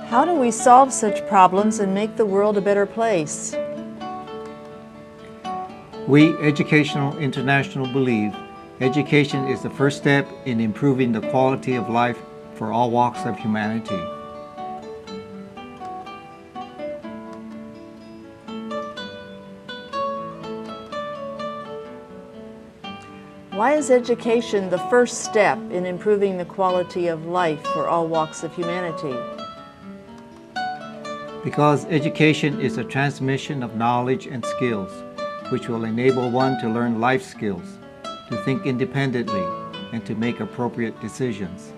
How do we solve such problems and make the world a better place? We, Educational International, believe education is the first step in improving the quality of life for all walks of humanity. Why is education the first step in improving the quality of life for all walks of humanity? Because education is a transmission of knowledge and skills, which will enable one to learn life skills, to think independently, and to make appropriate decisions.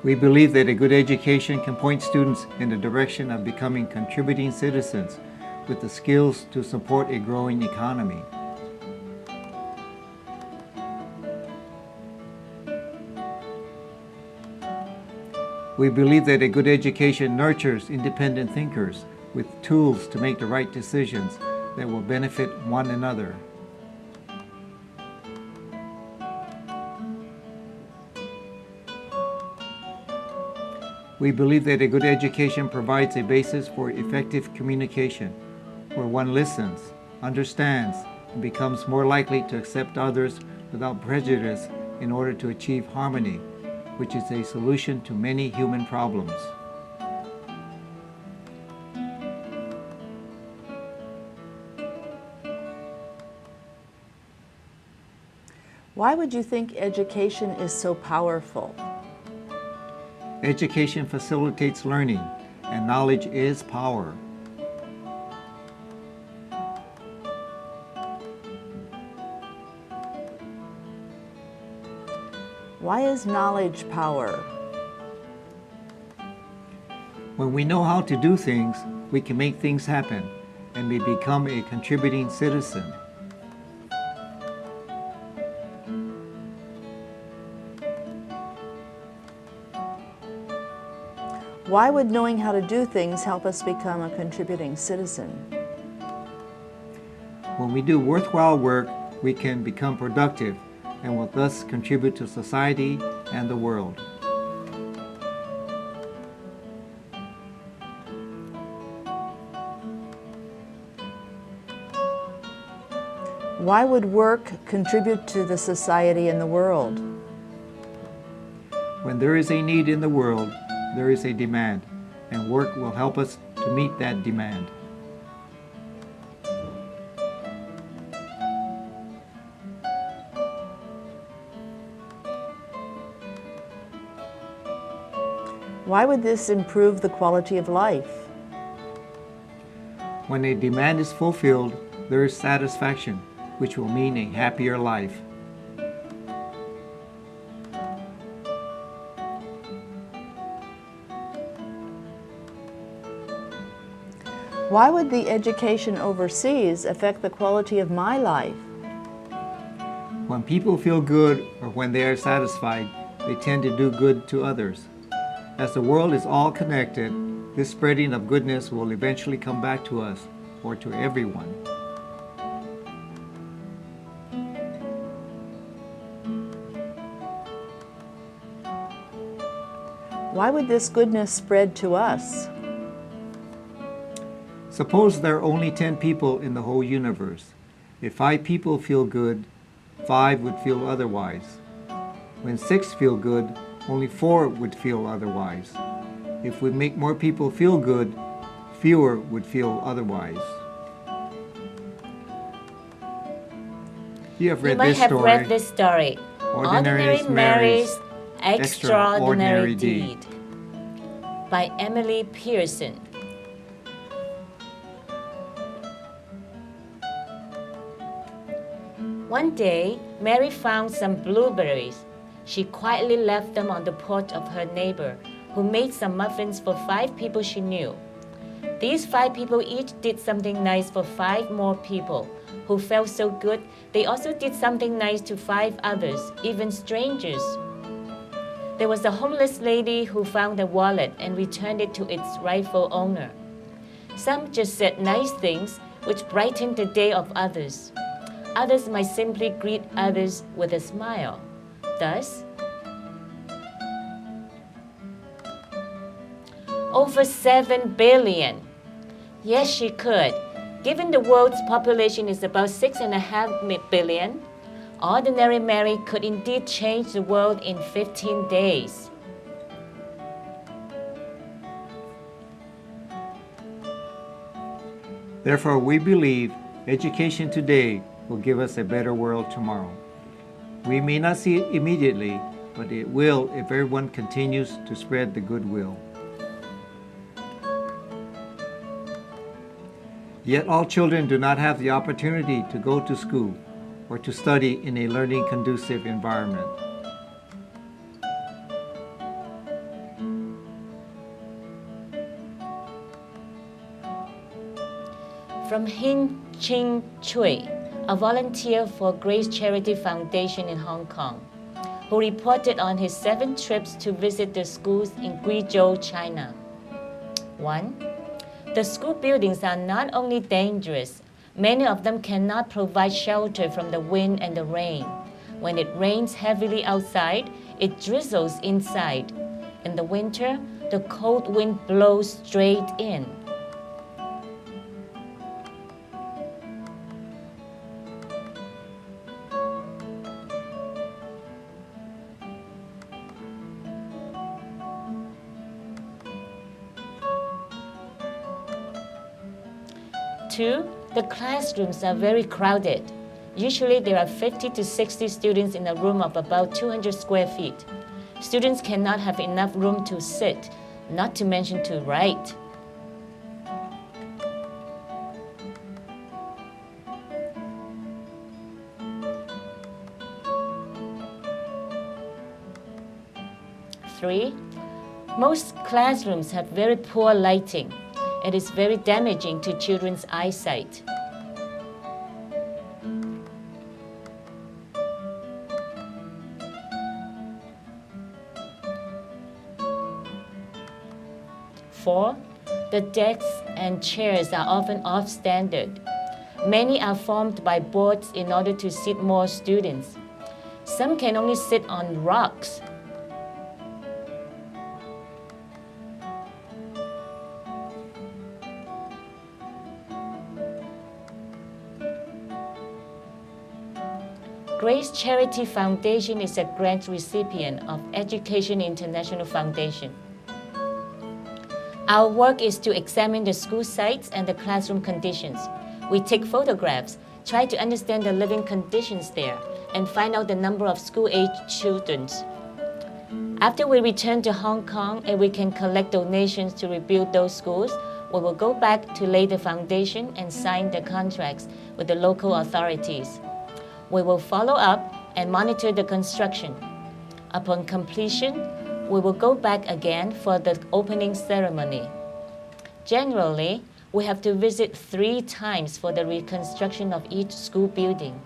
We believe that a good education can point students in the direction of becoming contributing citizens with the skills to support a growing economy. We believe that a good education nurtures independent thinkers with tools to make the right decisions that will benefit one another. We believe that a good education provides a basis for effective communication, where one listens, understands, and becomes more likely to accept others without prejudice in order to achieve harmony, which is a solution to many human problems. Why would you think education is so powerful? Education facilitates learning, and knowledge is power. Why is knowledge power? When we know how to do things, we can make things happen, and we become a contributing citizen. Why would knowing how to do things help us become a contributing citizen? When we do worthwhile work, we can become productive and will thus contribute to society and the world. Why would work contribute to the society and the world? When there is a need in the world, there is a demand, and work will help us to meet that demand. Why would this improve the quality of life? When a demand is fulfilled, there is satisfaction, which will mean a happier life. Why would the education overseas affect the quality of my life? When people feel good or when they are satisfied, they tend to do good to others. As the world is all connected, this spreading of goodness will eventually come back to us or to everyone. Why would this goodness spread to us? Suppose there are only 10 people in the whole universe. If 5 people feel good, 5 would feel otherwise. When 6 feel good, only 4 would feel otherwise. If we make more people feel good, fewer would feel otherwise. You might have read this story, Ordinary Mary's Extraordinary Deed, by Emily Pearson. One day, Mary found some blueberries. She quietly left them on the porch of her neighbor, who made some muffins for 5 people she knew. These 5 people each did something nice for 5 more people, who felt so good they also did something nice to 5 others, even strangers. There was a homeless lady who found a wallet and returned it to its rightful owner. Some just said nice things, which brightened the day of others. others might simply greet others with a smile. Thus, over 7 billion. Yes, she could. Given the world's population is about 6.5 billion, ordinary Mary could indeed change the world in 15 days. Therefore, we believe education today will give us a better world tomorrow. We may not see it immediately, but it will if everyone continues to spread the goodwill. Yet all children do not have the opportunity to go to school or to study in a learning conducive environment. From Hin Ching Chui, a volunteer for Grace Charity Foundation in Hong Kong, who reported on his 7 trips to visit the schools in Guizhou, China. 1. The school buildings are not only dangerous, many of them cannot provide shelter from the wind and the rain. When it rains heavily outside, it drizzles inside. In the winter, the cold wind blows straight in. 2. The classrooms are very crowded. Usually there are 50 to 60 students in a room of about 200 square feet. Students cannot have enough room to sit, not to mention to write. 3. Most classrooms have very poor lighting. It is very damaging to children's eyesight. 4. The desks and chairs are often off-standard. Many are formed by boards in order to seat more students. Some can only sit on rocks. 'Grace Charity Foundation is a grant recipient of Education International Foundation. Our work is to examine the school sites and the classroom conditions. We take photographs, try to understand the living conditions there, and find out the number of school-age children. After we return to Hong Kong and we can collect donations to rebuild those schools, we will go back to lay the foundation and sign the contracts with the local authorities. We will follow up and monitor the construction. Upon completion, we will go back again for the opening ceremony. Generally, we have to visit 3 times for the reconstruction of each school building.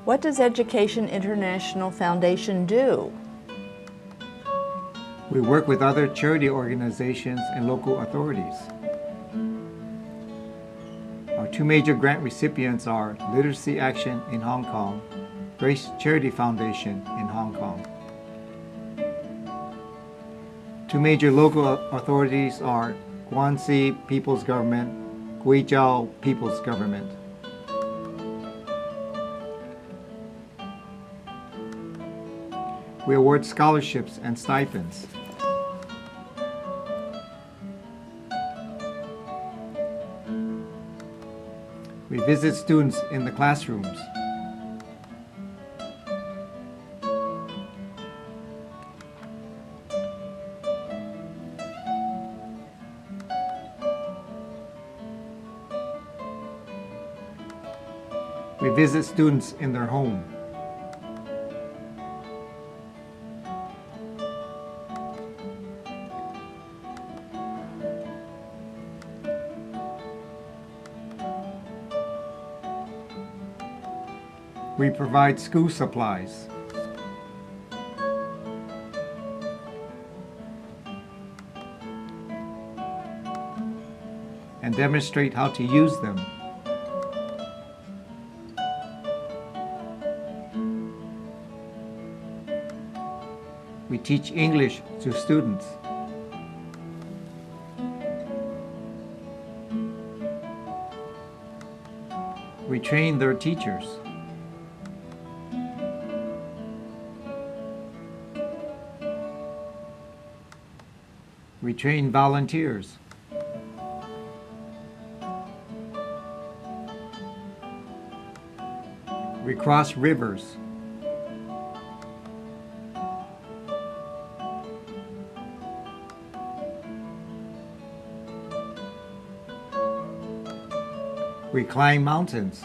What does Education International Foundation do? We work with other charity organizations and local authorities. Our 2 major grant recipients are Literacy Action in Hong Kong, Grace Charity Foundation in Hong Kong. 2 major local authorities are Guangxi People's Government, Guizhou People's Government. We award scholarships and stipends. We visit students in the classrooms. We visit students in their home. We provide school supplies. And demonstrate how to use them. We teach English to students. We train their teachers. We train volunteers. We cross rivers. We climb mountains.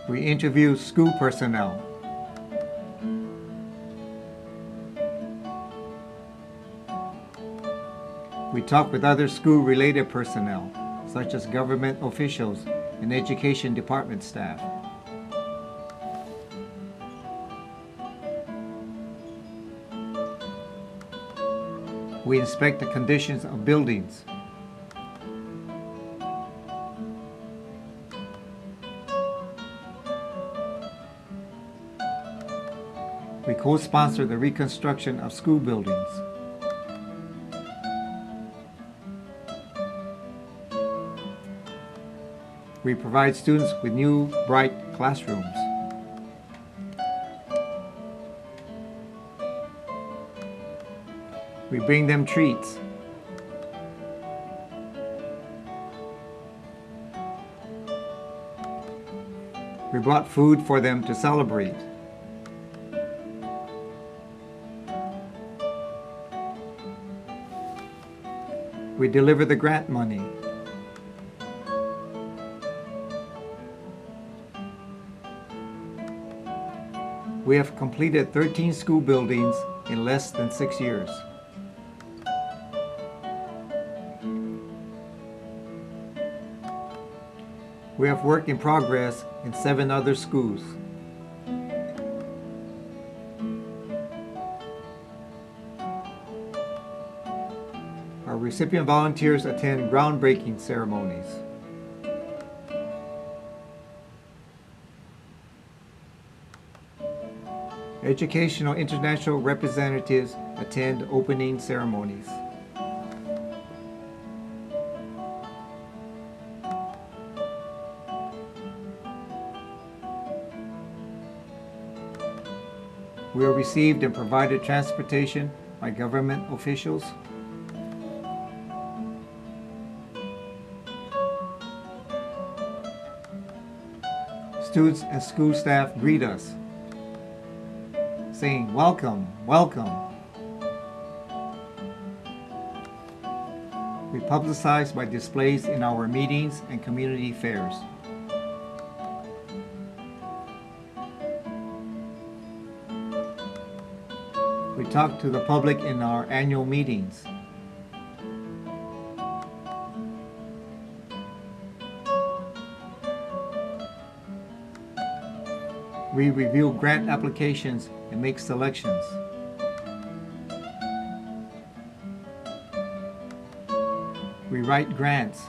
We interview school personnel. We talk with other school-related personnel, such as government officials and education department staff. We inspect the conditions of buildings. We co-sponsor the reconstruction of school buildings. We provide students with new, bright classrooms. We bring them treats. We brought food for them to celebrate. We deliver the grant money. We have completed 13 school buildings in less than 6 years. We have work in progress in 7 other schools. Our recipient volunteers attend groundbreaking ceremonies. Educational international representatives attend opening ceremonies. We are received and provided transportation by government officials. Students and school staff greet us, saying, "Welcome, welcome." We publicize by displays in our meetings and community fairs. We talk to the public in our annual meetings. We review grant applications and make selections. We write grants.